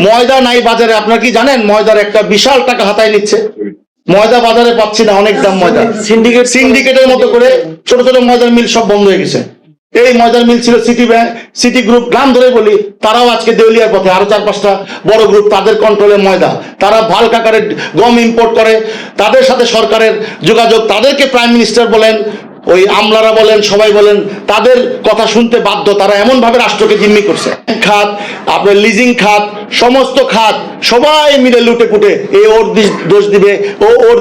ময়দা নাই বাজারে, আপনারা কি জানেন? ময়দার একটা বিশাল টাকা হাতায় নিচ্ছে। ময়দা বাজারে পাচ্ছি না, অনেক দাম ময়দা। সিন্ডিকেটের মতো করে ছোট ছোট ময়দার মিল সব বন্ধ হয়ে গেছে। এই ময়দার মিল ছিল সিটি গ্রুপ, নাম ধরে বলি, তারাও আজকে দেউলিয়ার পথে। আরো 4-5টা বড় গ্রুপ, তাদের কন্ট্রোলে ময়দা। তারা ভাল্ক আকারে গম ইম্পোর্ট করে, তাদের সাথে সরকারের যোগাযোগ। তাদেরকে প্রাইম মিনিস্টার বলেন, ওই আমলারা বলেন, সবাই বলেন, তাদের কথা শুনতে বাধ্য। তারা এমন ভাবে রাষ্ট্রকে জিম্মি করছে। খাত, আপনার লিজিং খাত, সমস্ত খাত সবাই মিলে লুটে পুটে এ ওর দোষ দিবে, ও ওর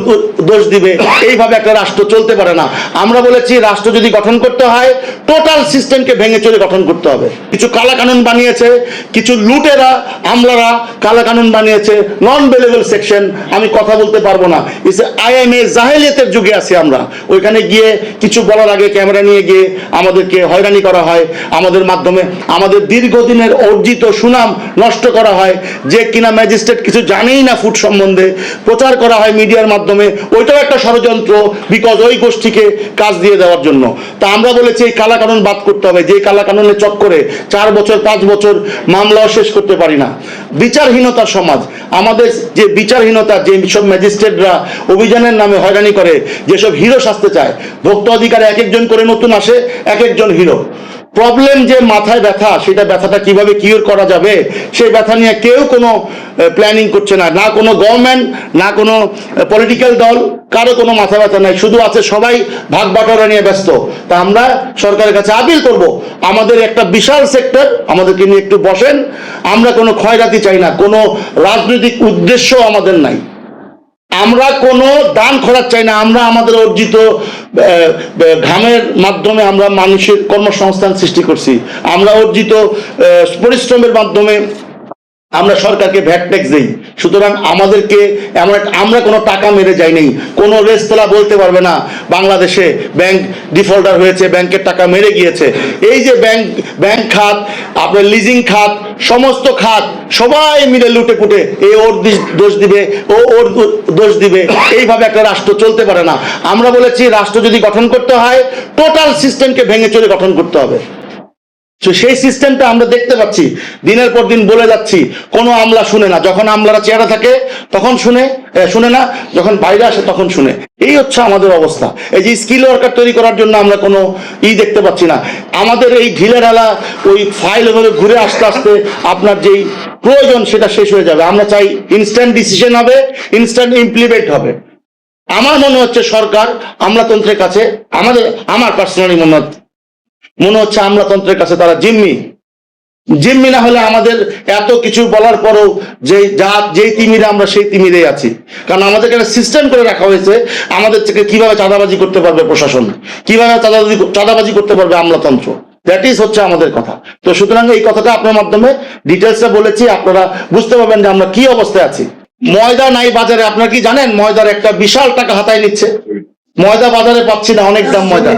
দোষ দিবে। এইভাবে একটা রাষ্ট্র চলতে পারে না। আমরা বলেছি রাষ্ট্র যদি গঠন করতে হয় টোটাল সিস্টেমকে ভেঙে চলে গঠন করতে হবে। কিছু কালা কানুন বানিয়েছে, কিছু লুটেরা আমলারা কালা কানুন বানিয়েছে, নন ভেলেবল সেকশন। আমি কথা বলতে পারবো না। আইএমএ জাহেলিয়াতের যুগে আছি আমরা। ওইখানে গিয়ে কিছু বলার আগে ক্যামেরা নিয়ে গিয়ে আমাদেরকে হয়রানি করা হয়, আমাদের মাধ্যমে আমাদের দীর্ঘদিনের অর্জিত সুনাম নষ্ট করা হয়। যে কিনা ম্যাজিস্ট্রেট কিছু জানেই না ফুড সম্বন্ধে, প্রচার করা হয় মিডিয়ার মাধ্যমে। ওইটাও একটা ষড়যন্ত্র, বিকজ ওই গোষ্ঠীকে কাজ দিয়ে দেওয়ার জন্য। তা আমরা বলেছি এই কালা কানুন বাদ করতে হবে। যে কালা কানুনের চক্করে 4 বছর 5 বছর মামলাও শেষ করতে পারি না। বিচারহীনতার সমাজ, আমাদের যে বিচারহীনতা, যে সব ম্যাজিস্ট্রেটরা অভিযানের নামে হয়রানি করে, যেসব হিরো সাজতে চায়, ভোক্তা অধিকারে এক একজন করে নতুন আসে, এক একজন হিরো। প্রবলেম যে মাথায় ব্যথা, সেটা ব্যথাটা কিভাবে কিওর করা যাবে সেই ব্যথা নিয়ে কেউ কোনো প্ল্যানিং করছে না। না কোনো গভর্নমেন্ট, না কোনো পলিটিক্যাল দল, কারো কোনো মাথা ব্যথা নাই। শুধু আছে সবাই ভাগ বাটোয়ারা নিয়ে ব্যস্ত। তা আমরা সরকারের কাছে আপিল করব, আমাদের একটা বিশাল সেক্টর, আমাদেরকে নিয়ে একটু বসেন। আমরা কোনো ক্ষয়রাতি চাই না, কোনো রাজনৈতিক উদ্দেশ্য আমাদের নাই। আমরা কোনো দান খরচ চাই না। আমরা আমাদের অর্জিত ঘামের মাধ্যমে আমরা মানুষের কর্মসংস্থান সৃষ্টি করছি। আমরা অর্জিত পরিশ্রমের মাধ্যমে আমরা সরকারকে ভ্যাট ট্যাক্স দিই। সুতরাং আমাদেরকে আমরা কোনো টাকা মেরে যাই নাই। কোনো রেস্তোরাঁ বলতে পারবে না বাংলাদেশে ব্যাংক ডিফল্টার হয়েছে, ব্যাংকের টাকা মেরে গিয়েছে। এই যে ব্যাংক খাত, আপনার লিজিং খাত, সমস্ত খাত সবাই মিলে লুটে পুটে এ ওর দোষ দিবে, ও ওর দোষ দিবে। এইভাবে একটা রাষ্ট্র চলতে পারে না। আমরা বলেছি রাষ্ট্র যদি গঠন করতে হয় টোটাল সিস্টেমকে ভেঙে চলে গঠন করতে হবে। সেই সিস্টেমটা আমরা দেখতে পাচ্ছি, দিনের পর দিন বলে যাচ্ছি, কোনো আমলা শুনে না। যখন আমলারা চেহারা থাকে তখন শুনে না, যখন বাইরে আসে তখন শুনে। এই হচ্ছে আমাদের অবস্থা। এই যে স্কিল ওয়ার্কার তৈরি করার জন্য আমরা কোনো দেখতে পাচ্ছি না। আমাদের এই ঢিলেঢালা ওই ফাইল এভাবে ঘুরে আসতে আসতে আপনার যেই প্রয়োজন সেটা শেষ হয়ে যাবে। আমরা চাই ইনস্ট্যান্ট ডিসিশন হবে, ইনস্ট্যান্ট ইমপ্লিমেন্ট হবে। আমার মনে হচ্ছে সরকার আমলাতন্ত্রের কাছে, আমার পার্সোনালি মনে হচ্ছে আমলাতন্ত্রের কাছে তারা জিম্মি না হলে আমাদের এত কিছু বলার পরও যেই তিমিরে আমরা সেই তিমিরেই আছি। কারণ আমাদেরকে একটা সিস্টেম করে রাখা হয়েছে, আমাদের থেকে কিভাবে চাঁদাবাজি করতে পারবে প্রশাসন, কিভাবে চাঁদাবাজি করতে পারবে আমলাতন্ত্র। দ্যাট ইজ হচ্ছে আমাদের কথা। তো সুতরাং এই কথাটা আপনার মাধ্যমে ডিটেলসে বলেছি, আপনারা বুঝতে পারবেন যে আমরা কি অবস্থায় আছি। ময়দা নাই বাজারে, আপনারা কি জানেন? ময়দার একটা বিশাল টাকা হাতায় নিচ্ছে। ময়দা বাজারে পাচ্ছি না, অনেক দাম ময়দা।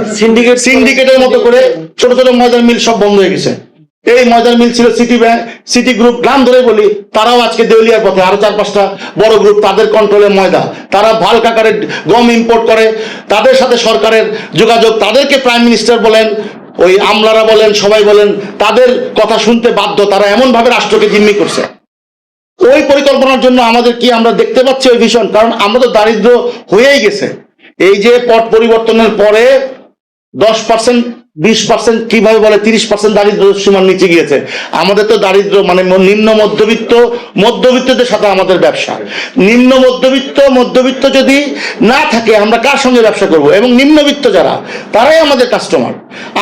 সিন্ডিকেটের মতো করে ছোট ছোট ময়দার মিল সব বন্ধ হয়ে গেছে। এই ময়দার মিল ছিল সিটি গ্রুপ, নাম ধরে বলি, তারাও আজকে দেউলিয়ার পথে। আরো 4-5টা বড় গ্রুপ, তাদের কন্ট্রোলে ময়দা। তারা ভাল্ক আকারে গম ইম্পোর্ট করে, তাদের সাথে সরকারের যোগাযোগ। তাদেরকে প্রাইম মিনিস্টার বলেন, ওই আমলারা বলেন, সবাই বলেন, তাদের কথা শুনতে বাধ্য। তারা এমন ভাবে রাষ্ট্রকে জিম্মি করছে। ওই পরিকল্পনার জন্য আমাদের কি আমরা দেখতে পাচ্ছি ওই ভীষণ, কারণ আমরা তো দারিদ্র হয়েই গেছে। এই যে পট পরিবর্তনের পরে 10%, 20%, কিভাবে বলে 30% দারিদ্র সীমার নিচে গিয়েছে। আমাদের তো দারিদ্র মানে নিম্ন মধ্যবিত্তদের সাথে আমাদের ব্যবসা। নিম্ন মধ্যবিত্ত যদি না থাকে আমরা কার সঙ্গে ব্যবসা করব? এবং নিম্নবিত্ত যারা, তারাই আমাদের কাস্টমার।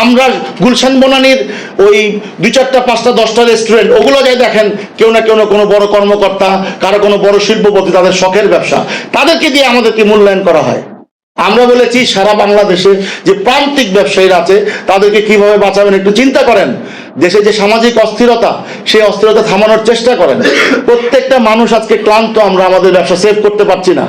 আমরা গুলশান বনানীর ওই 2-4টা 5টা 10টা রেস্টুরেন্ট, ওগুলো যাই দেখেন, কেউ না কোনো বড় কর্মকর্তা, কারো কোনো বড় শিল্পপতি, তাদের শখের ব্যবসা, তাদেরকে দিয়ে আমাদেরকে মূল্যায়ন করা হয়। আমরা বলেছি সারা বাংলাদেশে যে প্রান্তিক ব্যবসায়ীরা আছে তাদেরকে কিভাবে বাঁচাবেন একটু চিন্তা করেন। দেশে যে সামাজিক অস্থিরতা, সেই অস্থিরতা থামানোর চেষ্টা করেন। প্রত্যেকটা মানুষ আজকে ক্লান্ত, আমরা আমাদের ব্যবসা সেভ করতে পারছি না।